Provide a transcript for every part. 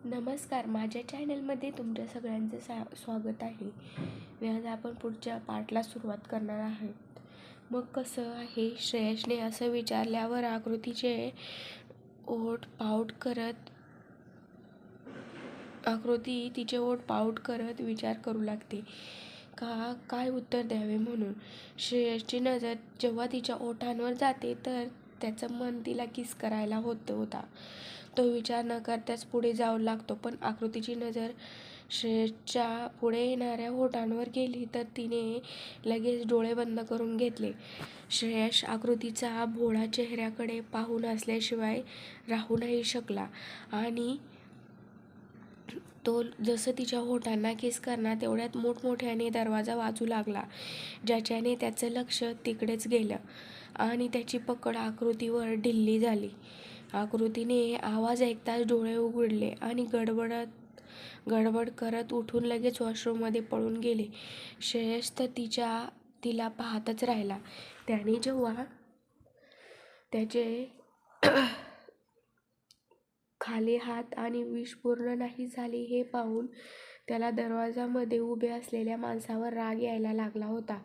नमस्कार, माझ्या चॅनलमध्ये तुमच्या सगळ्यांचं स्वागत आहे. आज आपण पुढच्या पार्टला सुरुवात करणार आहोत. मग कसं आहे, श्रेयसने असं विचारल्यावर आकृती तिचे ओठ पाऊट करत विचार करू लागते काय उत्तर द्यावे म्हणून. श्रेयसची नजर जेव्हा तिच्या ओठांवर जाते तर त्याचं मन तिला किस करायला होता. तो विचार न करताच पुढे जाऊ लागतो, पण आकृतीची नजर श्रेयसच्या पुढे येणाऱ्या ओठांवर गेली तर तिने लगेच डोळे बंद करून घेतले. श्रेयस आकृतीचा भोळा चेहऱ्याकडे पाहून हसल्याशिवाय राहू नाही शकला आणि तो जसं तिच्या ओठांना किस करणार तेवढ्यात मोठमोठ्याने दरवाजा वाजू लागला, ज्याच्याने त्याचं लक्ष तिकडेच गेलं आणि त्याची पकड आकृतीवर ढिल्ली झाली. आकृतीने आवाज ऐकताच डोळे उघडले आणि गडबड करत उठून लगेच वॉशरूममध्ये पळून गेले. श्रेयस तर तिला पाहतच राहिला. त्याने जेव्हा त्याचे खाली हात आणि विष पूर्ण नाही झाली हे पाहून त्याला दरवाजामध्ये उभे असलेल्या माणसावर राग यायला लागला होता.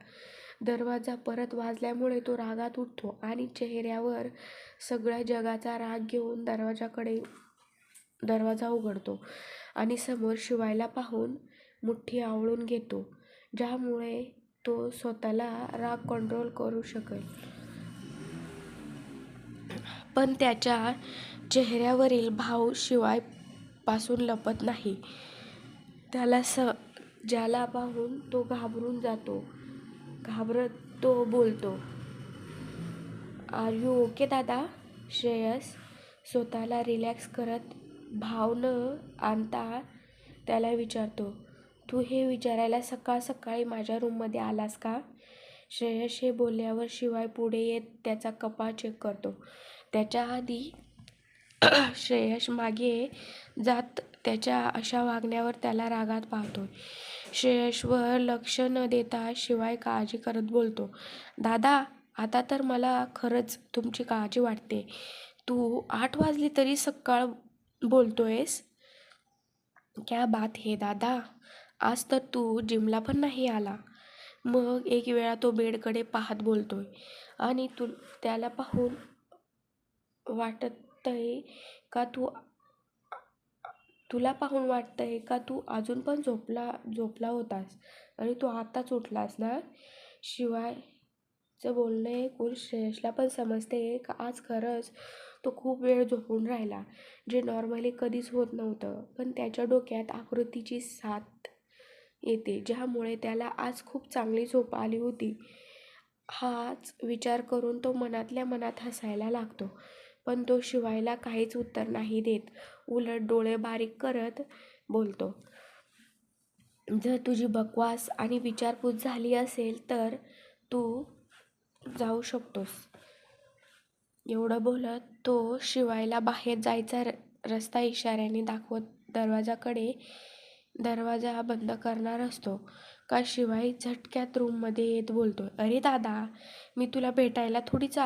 दरवाजा परत वाजल्यामुळे तो रागात उठतो आणि चेहऱ्यावर सगळ्या जगाचा राग घेऊन दरवाजा उघडतो आणि समोर शिवायला पाहून मुठ्ठी आवळून घेतो, ज्यामुळे तो स्वतःला राग कंट्रोल करू शकेल. पण त्याच्या चेहऱ्यावरील भाव शिवाय पासून लपत नाही. ज्याला पाहून तो घाबरून जातो. घाबरत तो बोलतो, आर यू ओके दादा? श्रेयस स्वतःला रिलॅक्स करत भाव न आणता त्याला विचारतो, तू हे विचारायला सकाळ सकाळी माझ्या रूममध्ये आलास का? श्रेयस हे बोलल्यावर शिवाय पुढे येत त्याचा कपाळ चेक करतो. त्याच्या आधी श्रेयस मागे जात त्याच्या अशा वागण्यावर त्याला रागात पाहतोय. श्रेयसवर लक्ष न देता शिवाय काळजी करत बोलतो, दादा आता तर मला खरंच तुमची काळजी वाटते. तू 8 वाजली तरी सकाळ बोलतोयस. क्या बात है दादा, आज तर तू जिमला पण नाही आला. मग एक वेळा तो बेडकडे पाहत बोलतोय, आणि त्याला पाहून तुला पाहून वाटतंय का तू अजून पण झोपला होतास आणि तू आताच उठलास ना? शिवायचं बोलणं ऐकून श्रेयसला पण समजते का आज खरंच तो खूप वेळ झोपून राहिला, जे नॉर्मली कधीच होत नव्हतं. पण त्याच्या डोक्यात आकृतीची साथ येते, ज्यामुळे त्याला आज खूप चांगली झोप आली होती. हाच विचार करून तो मनातल्या मनात हसायला लागतो. पण तो शिवायला काहीच उत्तर नाही देत. उलट डोळे बारीक करत बोलतो, जर तुझी बकवास आणि विचारपूस झाली असेल तर तू जाऊ शकतोस. एवढं बोलत तो शिवायला बाहेर जायचा रस्ता इशाऱ्याने दाखवत दरवाजा बंद करणार असतो का शिवाय झटक्यात रूममध्ये येत बोलतोय, अरे दादा, मी तुला भेटायला थोडीच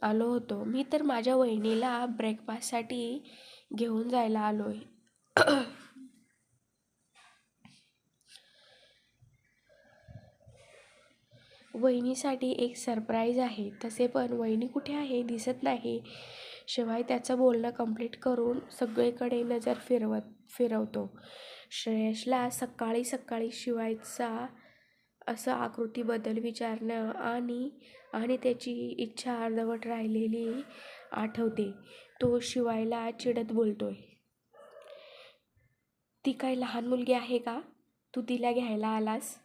आलो होतो. मी तर माझ्या वहिनीला ब्रेकफास्टसाठी घेऊन जायला आलोय. वहिनीसाठी एक सरप्राईज आहे. तसे पण वहिनी कुठे आहे? दिसत नाही. शिवाय त्याचं बोलणं कंप्लीट करून सगळीकडे नजर फिरवतो. श्रेयसला सकाळी सकाळी शिवायचा असं आकृतीबद्दल विचारणं आणि त्याची इच्छा अर्धवट राहिलेली आठवते. तो शिवायला चिडत बोलतोय, ती काय लहान मुलगी आहे का? तू तिला घ्यायला आलास?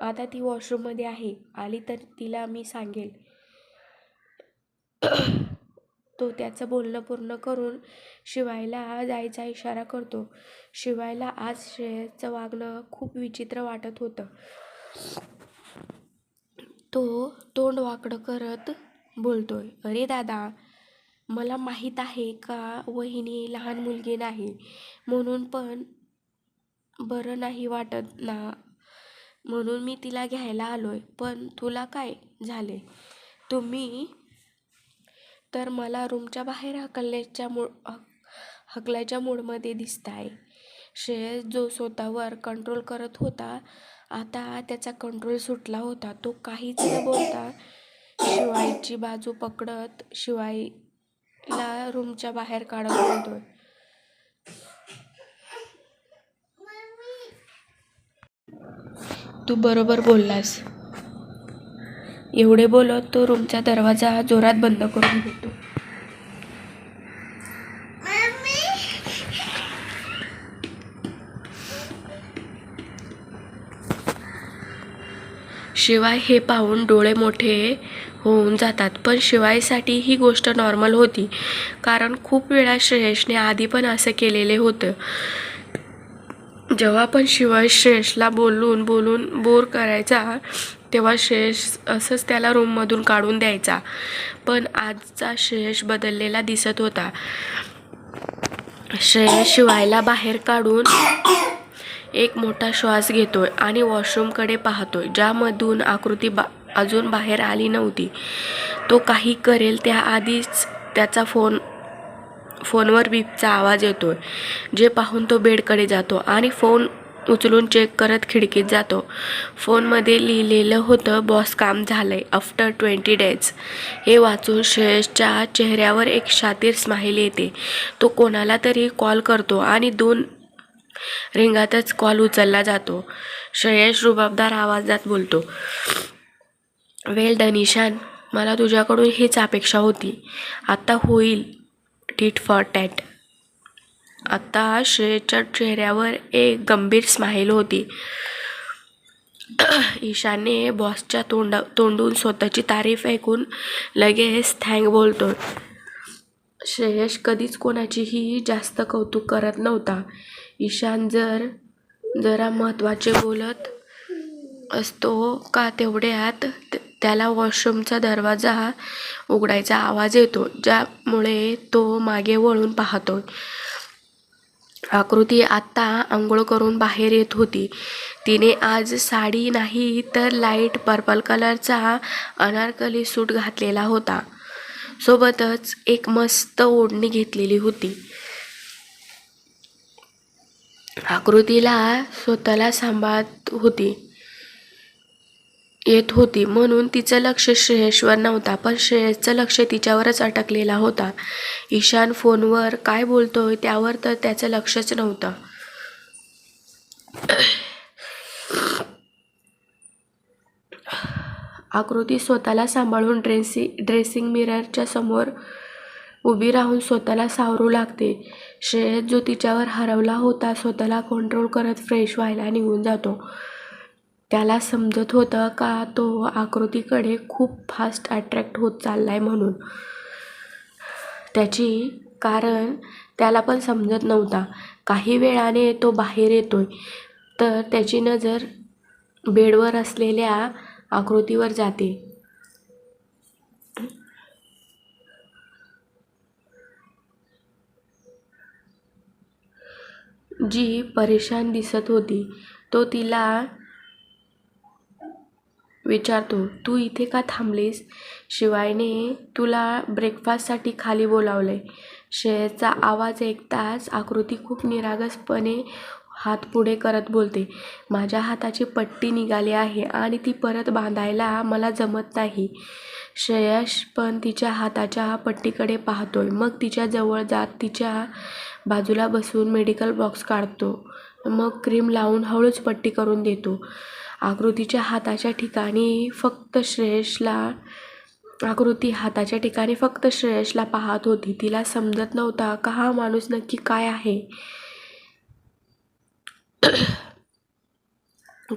आता ती वॉशरूममध्ये आहे, आली तर तिला मी सांगेल. तो त्याचं बोलणं पूर्ण करून शिवायला जायचा इशारा करतो. शिवायला आज श्रेयसचं वागणं खूप विचित्र वाटत होतं. तो तोंड वाकडं करत बोलतोय, अरे दादा, मला माहीत आहे का वहिनी लहान मुलगी नाही म्हणून, पण बरं नाही वाटत ना, म्हणून मी तिला घ्यायला आलोय. पण तुला काय झाले? तर मला रूमच्या बाहेर हकलायच्या मूडमध्ये दिसताय. श्रेयस जो स्वतःवर कंट्रोल करत होता आता त्याचा कंट्रोल सुटला होता. तो काहीच न बोलता शिवायची बाजू पकडत शिवायला रूमच्या बाहेर काढत बोलतोय, तू बरोबर बोललास. एवढे बोलत तो रूमचा दरवाजा जोरात बंद करून देतो. शिवाय हे पाहून डोळे मोठे होऊन जातात. पण शिवायसाठी ही गोष्ट नॉर्मल होती, कारण खूप वेळा श्रेयसने आधी पण असं केलेले होतं. जेव्हा पण शिवाय श्रेयसला बोलून बोर करायचा तेव्हा श्रेयस असंच त्याला रूममधून काढून द्यायचा. पण आजचा श्रेयस बदललेला दिसत होता. श्रेयस शिवायला बाहेर काढून एक मोठा श्वास घेतोय आणि वॉशरूमकडे पाहतोय, ज्यामधून आकृती अजून बाहेर आली नव्हती. तो काही करेल त्याआधीच त्याचा फोनवर बीपचा आवाज येतोय, जे पाहून तो बेडकडे जातो आणि फोन उचलून चेक करत खिडकीत जातो. फोनमध्ये लिहिलेलं होतं, बॉस काम झालंय आफ्टर 20 days. हे वाचून श्रेयसच्या चेहऱ्यावर एक शातीर स्माईल येते. तो कोणाला तरी कॉल करतो आणि 2 रिंगातच कॉल उचलला जातो. श्रेयस रुबाबदार आवाजात बोलतो, वेल डन ईशान, मला तुझ्याकडून हीच अपेक्षा होती. आता होईल टीट फॉर टॅट. आता श्रेयसच्या चेहऱ्यावर एक गंभीर स्माईल होती. ईशानने बॉसच्या तोंडून स्वतःची तारीफ ऐकून लगेच थँक बोलतो. श्रेयस कधीच कोणाचीही जास्त कौतुक करत नव्हता. ईशान जरा महत्त्वाचे बोलत असतो का तेवढ्यात त्याला वॉशरूमचा दरवाजा उघडायचा आवाज येतो, ज्यामुळे तो मागे वळून पाहतो. आकृती आत्ता आंघोळ करून बाहेर येत होती. तिने आज साडी नाही तर लाईट पर्पल कलरचा अनारकली सूट घातलेला होता. सोबतच एक मस्त ओढणी घेतलेली होती. आकृतीला स्वतःला सांभाळत येत होती म्हणून तिचं लक्ष श्रेयसवर नव्हता, पण श्रेयसचं लक्ष तिच्यावरच अटकलेला होता. ईशान फोनवर काय बोलतोय त्यावर तर त्याचं लक्षच नव्हतं. आकृती स्वतःला सांभाळून ड्रेसिंग मिररच्या समोर उभी राहून स्वतःला सावरू लागते. श्रेयस जो तिच्यावर हरवला होता स्वतःला कंट्रोल करत फ्रेश व्हायला निघून जातो. त्याला समजत होतं का तो आकृतीकडे खूप फास्ट अट्रॅक्ट होत चाललाय म्हणून. त्याची कारण त्याला पण समजत नव्हता. काही वेळाने तो बाहेर येतोय तर त्याची नजर बेडवर असलेल्या आकृतीवर जाते. जी परेशान दिसत होती. तो तिला विचारतो, तू इथे का थांबलीस? शिवायने तुला ब्रेकफास्टसाठी खाली बोलावलंय. श्रेयसचा आवाज ऐकताच आकृती खूप निरागसपणे हात पुढे करत बोलते, माझ्या हाताची पट्टी निघाली आहे आणि ती परत बांधायला मला जमत नाही. श्रेयस पण तिच्या हाताच्या पट्टीकडे पाहतोय. मग तिच्या जवळ जात तिच्या बाजूला बसून मेडिकल बॉक्स काढतो. मग क्रीम लावून हळूच पट्टी करून देतो. आकृती हाताच्या ठिकाणी फक्त श्रेयसला पाहत होती. तिला समजत नव्हता का हा माणूस नक्की काय आहे.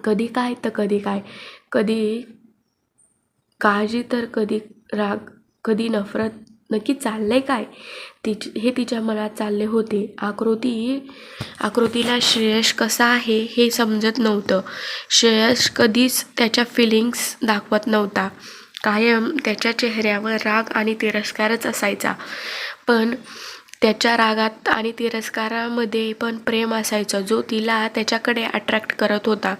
कधी काय तर कधी काय, कधी काळजी तर कधी राग, कधी नफरत. नक्की चाललंय काय हे तिच्या मनात चालले होते. आकृतीला श्रेयस कसा आहे हे समजत नव्हतं. श्रेयस कधीच त्याच्या फिलिंग्स दाखवत नव्हता. कायम त्याच्या चेहऱ्यावर राग आणि तिरस्कारच असायचा. पण त्याच्या रागात आणि तिरस्कारामध्ये पण प्रेम असायचं, जो तिला त्याच्याकडे अट्रॅक्ट करत होता.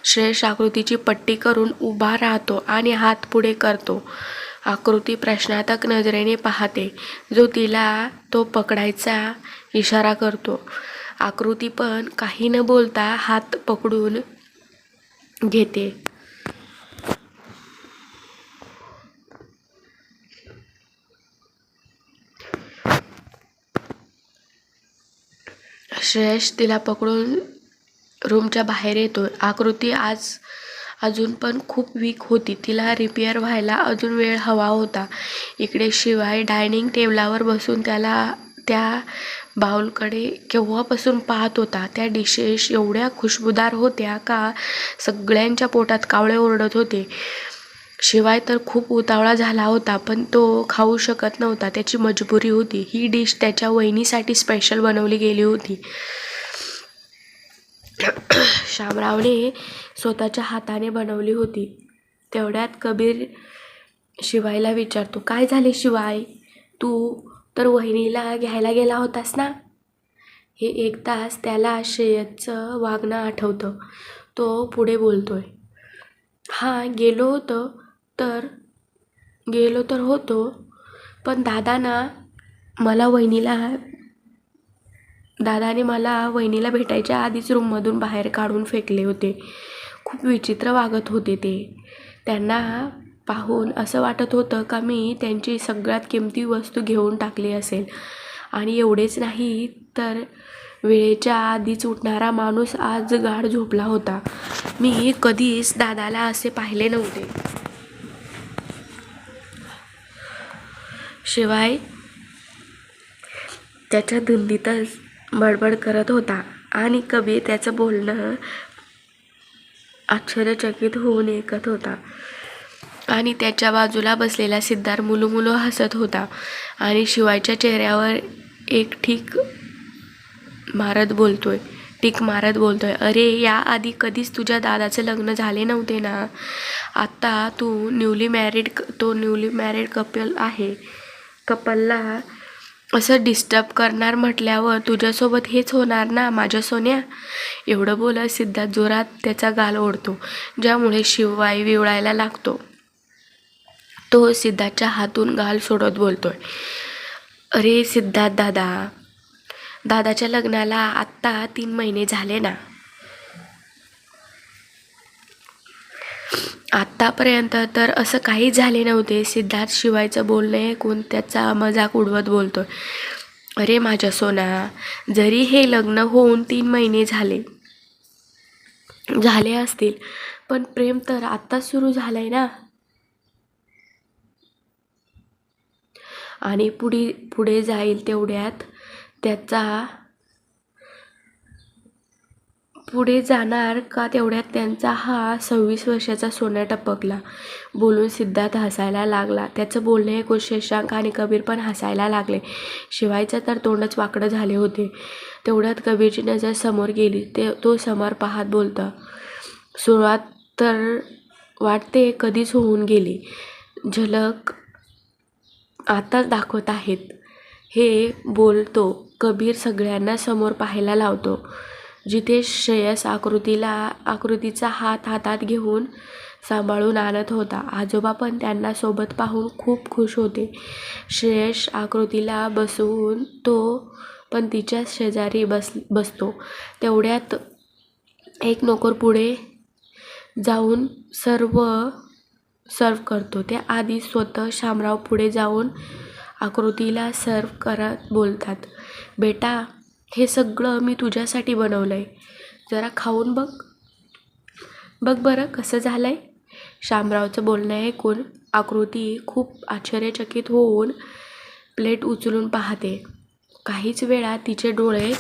श्रेयस आकृतीची पट्टी करून उभा राहतो आणि हात पुढे करतो. आकृती प्रश्नार्थक नजरेने पाहते. जो तिला तो पकडायचा इशारा करतो. आकृती पण काही न बोलता हात पकडून घेते. श्रेयश तिला पकडून रूमच्या बाहेर येतो. आकृती अजून पण खूप वीक होती. तिला रिपेअर व्हायला अजून वेळ हवा होता. इकडे शिवाय डायनिंग टेबलावर बसून त्या बाउलकडे केव्हापासून पाहत होता. त्या डिशेस एवढ्या खुशबुदार होत्या का सगळ्यांच्या पोटात कावळे ओरडत होते. शिवाय तर खूप उतावळा झाला होता, पण तो खाऊ शकत नव्हता. त्याची मजबुरी होती. ही डिश त्याच्या वहिनीसाठी स्पेशल बनवली गेली होती. शामरावने स्वतःच्या हाताने बनवली होती. तेवढ्यात कबीर शिवायला विचारतो, काय झाले शिवाय? तू तर वहिनीला घ्यायला गेला होतास ना? हे ऐकताच त्याला श्रेयसचं वागणं आठवतं. तो पुढे बोलतोय, हां गेलो तर होतो, पण दादाने मला वहिनीला भेटायच्या आधीच रूममधून बाहेर काढून फेकले होते. खूप विचित्र वागत होते ते. त्यांना पाहून असं वाटत होतं का मी त्यांची सगळ्यात किमती वस्तू घेऊन टाकली असेल. आणि एवढेच नाही तर वेळेच्या आधीच उठणारा माणूस आज गाढ झोपला होता. मी कधीच दादाला असे पाहिले नव्हते. शिवाय त्याच्या धुंदीतच बडबड करत होता आणि कबीर त्याचं बोलणं आश्चर्यचकित होऊन ऐकत होता. आणि त्याच्या बाजूला बसलेला सिद्धार्थ मुलुमुलू हसत होता आणि शिवायच्या चेहऱ्यावर एक टिक मारत बोलतोय, अरे याआधी कधीच तुझ्या दादाचे लग्न झाले नव्हते ना? आता तू न्यूली मॅरिड कपल आहे. कपलला असं डिस्टर्ब करणार म्हटल्यावर तुझ्यासोबत हेच होणार ना माझ्या सोन्या? एवढं बोलत सिद्धार्थ जोरात त्याचा गाल ओढतो, ज्यामुळे शिवाय विवळायला लागतो. तो सिद्धार्थच्या हातून गाल सोडत बोलतोय, अरे सिद्धार्थ दादाच्या लग्नाला आत्ता 3 महिने झाले ना. आत्तापर्यंत तर असं काहीच झाले नव्हते. सिद्धार्थ शिवायचं बोलणे ऐकून त्याचा मजाक उडवत बोलतोय, अरे माझ्या सोना, जरी हे लग्न होऊन 3 महिने झाले असतील, पण प्रेम तर आत्ताच सुरू झालंय ना. आणि पुढे जाईल तेवढ्यात त्यांचा हा 26 वर्षाचा सोन्या टपकला. बोलून सिद्धार्थ हसायला लागला. त्याचं बोलणे ऐकून शशांक आणि कबीर पण हसायला लागले. शिवायचं तर तोंडच वाकडं झाले होते. तेवढ्यात कबीरची नजर समोर गेली. तो समोर पाहत बोलतो, सुरुवात तर वाटते कधीच होऊन गेली. झलक आताच दाखवत आहेत. हे बोलतो कबीर सगळ्यांना समोर पाहायला लावतो. जिथे श्रेयस आकृतीचा हात हातात घेऊन सांभाळून आणत होता. आजोबा पण त्यांना सोबत पाहून खूप खुश होते. श्रेयस आकृतीला बसवून तो पण तिच्या शेजारी बसतो. तेवढ्यात एक नोकर पुढे जाऊन सर्व करतो. त्याआधी स्वतः शामराव पुढे जाऊन आकृतीला सर्व करत बोलतात, बेटा हे सगळं मी तुझ्यासाठी बनवलंय. जरा खाऊन बघ बरं कसं झालंय. शामरावचं बोलणं ऐकून आकृती खूप आश्चर्यचकित होऊन प्लेट उचलून पाहते. काहीच वेळा तिचे डोळे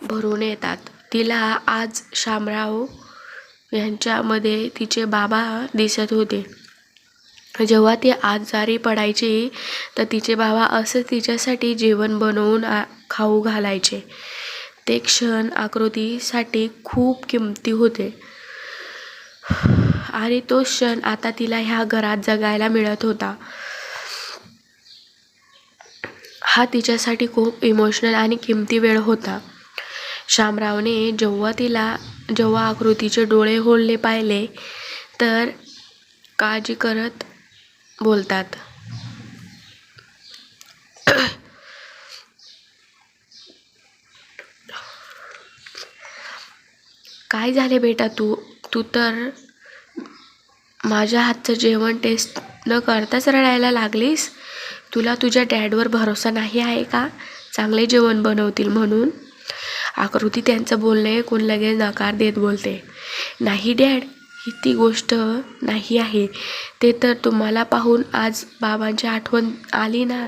भरून येतात. तिला आज शामराव यांच्यामध्ये तिचे बाबा दिसत होते. जेव्हा ती आजारी पडायची तर तिचे बाबा असं तिच्यासाठी जेवण बनवून खाऊ घालायचे. ते क्षण आकृतीसाठी खूप किमती होते आणि तो क्षण आता तिला ह्या घरात जगायला मिळत होता. हा तिच्यासाठी खूप इमोशनल आणि किमती वेळ होता. शामरावने जेव्हा आकृतीचे डोळे होलले पाहिले तर काळजी करत बोलतात. काय झाले बेटा, तू तू तर माझ्या हातचं जेवण टेस्ट न करताच रडायला लागलीस. तुला तुझ्या डॅडवर भरोसा नाही आहे का चांगले जेवण बनवतील म्हणून? आकृती त्यांचं बोलणे ऐकून लगेच नकार देत बोलते, नाही डॅड, ही ती गोष्ट नाही आहे. ते तर तुम्हाला पाहून आज बाबांची आठवण आली ना.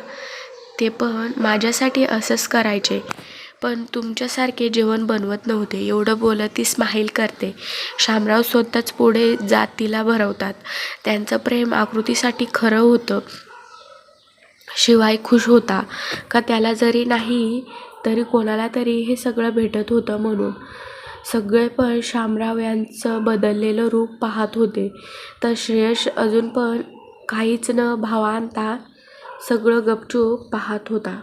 ते पण माझ्यासाठी असंच करायचे, पण तुमच्यासारखे जेवण बनवत नव्हते. एवढं बोलत ती स्माईल करते. शामराव स्वतःच पुढे जात तिला भरवतात. त्यांचं प्रेम आकृतीसाठी खरं होतं. शिवाय खुश होता का त्याला जरी नाही तरी कोणाला तरी हे सगळं भेटत होतं म्हणून. सगळे पण शामराव यांचं बदललेलं रूप पाहत होते. तर श्रेयश अजून पण काहीच न भावांता सगळं गपचूप पाहत होता.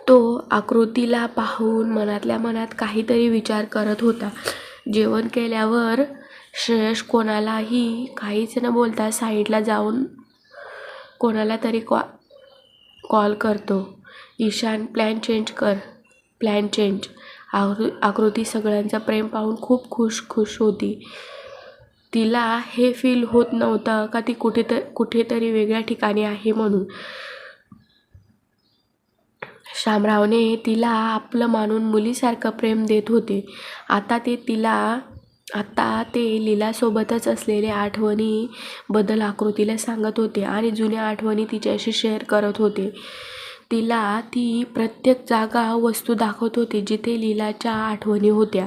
तो आकृतीला पाहून मनातल्या मनात काहीतरी विचार करत होता. जेवण केल्यावर श्रेयश कोणालाही काहीच न बोलता साईडला जाऊन कोणाला तरी कॉल करतो. ईशान, प्लॅन चेंज कर. Plan change. आकृती सगळ्यांचं प्रेम पाहून खूप खुश होती. तिला हे फील होत नव्हतं का ती कुठेतरी वेगळ्या ठिकाणी आहे म्हणून. शामरावने तिला आपलं मानून मुलीसारखं प्रेम देत होते. आता ते लीलासोबतच असलेल्या आठवणी बद्दल आकृतीला सांगत होते आणि जुन्या आठवणी तिच्याशी शेअर करत होते. तिला ती प्रत्येक जागा, वस्तू दाखवत होती जिथे लीलाच्या आठवणी होत्या.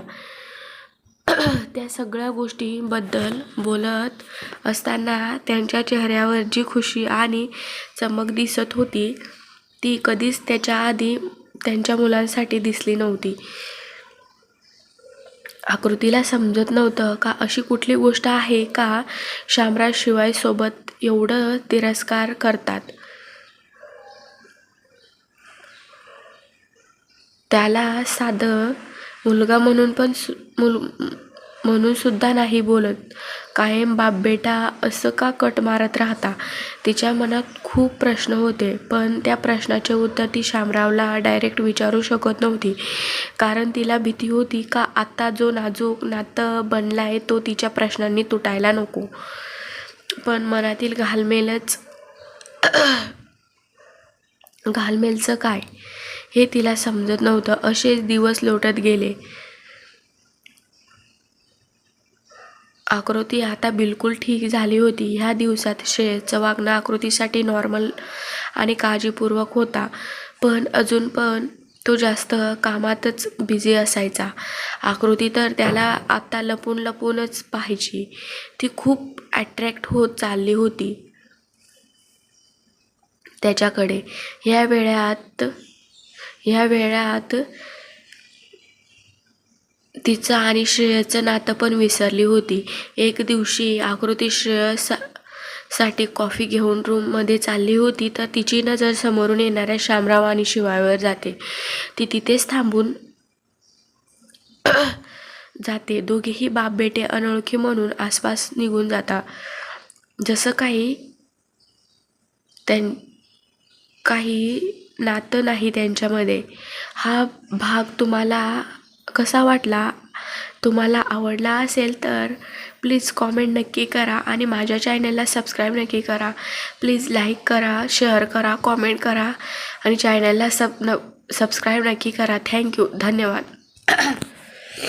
त्या सगळ्या गोष्टींबद्दल बोलत असताना त्यांच्या चेहऱ्यावर जी खुशी आणि चमक दिसत होती ती कधीच त्याच्या आधी त्यांच्या मुलांसाठी दिसली नव्हती. आकृतीला समजत नव्हतं का अशी कुठली गोष्ट आहे का शामराव शिवाय सोबत एवढं तिरस्कार करतात. त्याला साधं मुलगा म्हणून सुद्धा नाही बोलत. कायम बाप बेटा असं का कट मारत राहता. तिच्या मनात खूप प्रश्न होते, पण त्या प्रश्नाचे उत्तर ती शामरावला डायरेक्ट विचारू शकत नव्हती. कारण तिला भीती होती का आता जो नाजूक नातं बनलाय तो तिच्या प्रश्नांनी तुटायला नको. पण मनातील घालमेलचं काय हे तिला समजत नव्हतं. असेच दिवस लोटत गेले. आकृती आता बिलकुल ठीक झाली होती. ह्या दिवसात श्रेयसचं वागणं आकृतीसाठी नॉर्मल आणि काळजीपूर्वक होता, पण अजून पण तो जास्त कामातच बिझी असायचा. आकृती तर त्याला आता लपूनच पाहायची. ती खूप अट्रॅक्ट होत चालली होती त्याच्याकडे. ह्या वेळात तिचं आणि श्रेयसचं नातं पण विसरली होती. एक दिवशी आकृती श्रेयससाठी कॉफी घेऊन रूममध्ये चालली होती तर तिची नजर समोरून येणाऱ्या शामराव आणि शिवायवर जाते. ती तिथेच थांबून जाते. दोघेही बाप बेटे अनोळखी म्हणून आसपास निघून जातात. जसं काही नातं नाही त्यांच्यामध्ये. हा भाग तुम्हाला कसा वाटला? तुम्हाला आवडला असेल तर प्लीज कॉमेंट नक्की करा आणि माझ्या चॅनलला सबस्क्राईब नक्की करा. प्लीज लाईक करा, शेअर करा, कॉमेंट करा आणि चॅनलला सबस्क्राईब नक्की करा. थँक्यू. धन्यवाद.